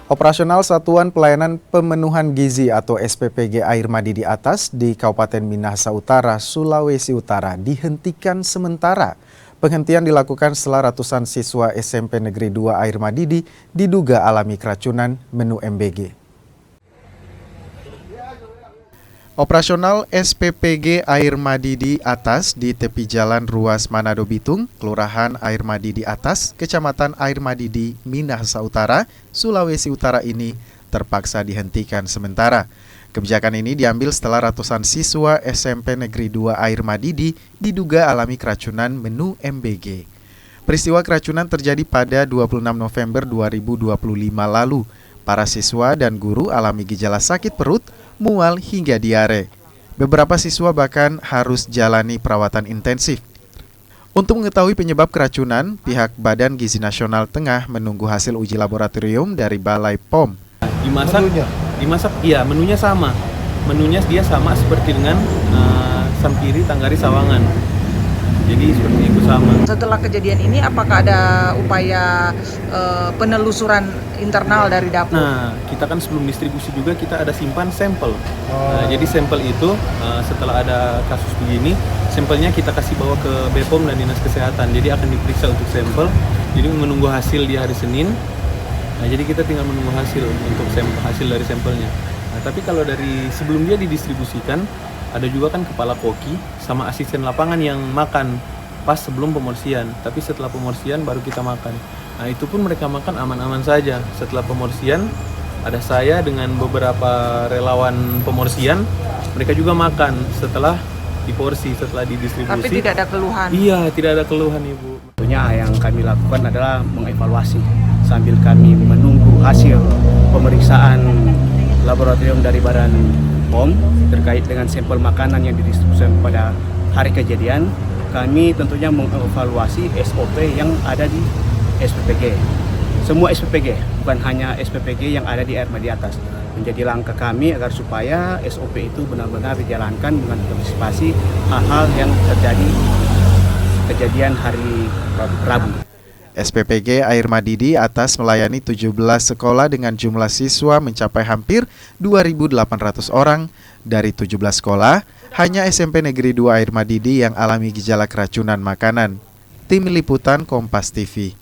Operasional Satuan Pelayanan Pemenuhan Gizi atau SPPG Air Madi di Atas di Kabupaten Minahasa Utara, Sulawesi Utara dihentikan sementara. Penghentian dilakukan setelah ratusan siswa SMP Negeri 2 Air Madidi diduga alami keracunan menu MBG. Operasional SPPG Air Madi di Atas di tepi jalan ruas Manado Bitung, Kelurahan Air Madi di Atas, Kecamatan Air Madidi, Minahasa Utara, Sulawesi Utara ini terpaksa dihentikan sementara. Kebijakan ini diambil setelah ratusan siswa SMP Negeri 2 Air Madidi diduga alami keracunan menu MBG. Peristiwa keracunan terjadi pada 26 November 2025 lalu. Para siswa dan guru alami gejala sakit perut, mual hingga diare. Beberapa siswa bahkan harus jalani perawatan intensif. Untuk mengetahui penyebab keracunan, pihak Badan Gizi Nasional tengah menunggu hasil uji laboratorium dari Balai POM. Dimasak, iya, menunya sama. Menunya dia sama seperti dengan Sampiri, Tanggari, Sawangan. Jadi seperti itu sama. Setelah kejadian ini, apakah ada upaya penelusuran internal dari dapur? Nah, kita kan sebelum distribusi juga kita ada simpan sampel. Nah, jadi sampel itu setelah ada kasus begini, sampelnya kita kasih bawa ke BPOM dan Dinas Kesehatan. Jadi akan diperiksa untuk sampel. Jadi menunggu hasil di hari Senin. Nah, jadi kita tinggal menunggu hasil untuk hasil dari sampelnya. Nah, tapi kalau dari sebelum dia didistribusikan, ada juga kan kepala koki sama asisten lapangan yang makan pas sebelum pemorsian. Tapi setelah pemorsian baru kita makan. Nah, itu pun mereka makan aman-aman saja. Setelah pemorsian, ada saya dengan beberapa relawan pemorsian, mereka juga makan setelah diporsi, setelah didistribusi. Tapi tidak ada keluhan? Iya, tidak ada keluhan, Ibu. Tentunya yang kami lakukan adalah mengevaluasi sambil kami menunggu hasil pemeriksaan laboratorium dari Badan POM terkait dengan sampel makanan yang didistribusikan pada hari kejadian. Kami tentunya mengevaluasi SOP yang ada di SPPG. Semua SPPG, bukan hanya SPPG yang ada di Air Madi Atas. Menjadi langkah kami agar supaya SOP itu benar-benar dijalankan dengan antisipasi hal-hal yang terjadi kejadian hari Rabu. SPPG Air Madidi Atas melayani 17 sekolah dengan jumlah siswa mencapai hampir 2.800 orang. Dari 17 sekolah, hanya SMP Negeri 2 Air Madidi yang alami gejala keracunan makanan. Tim Liputan Kompas TV.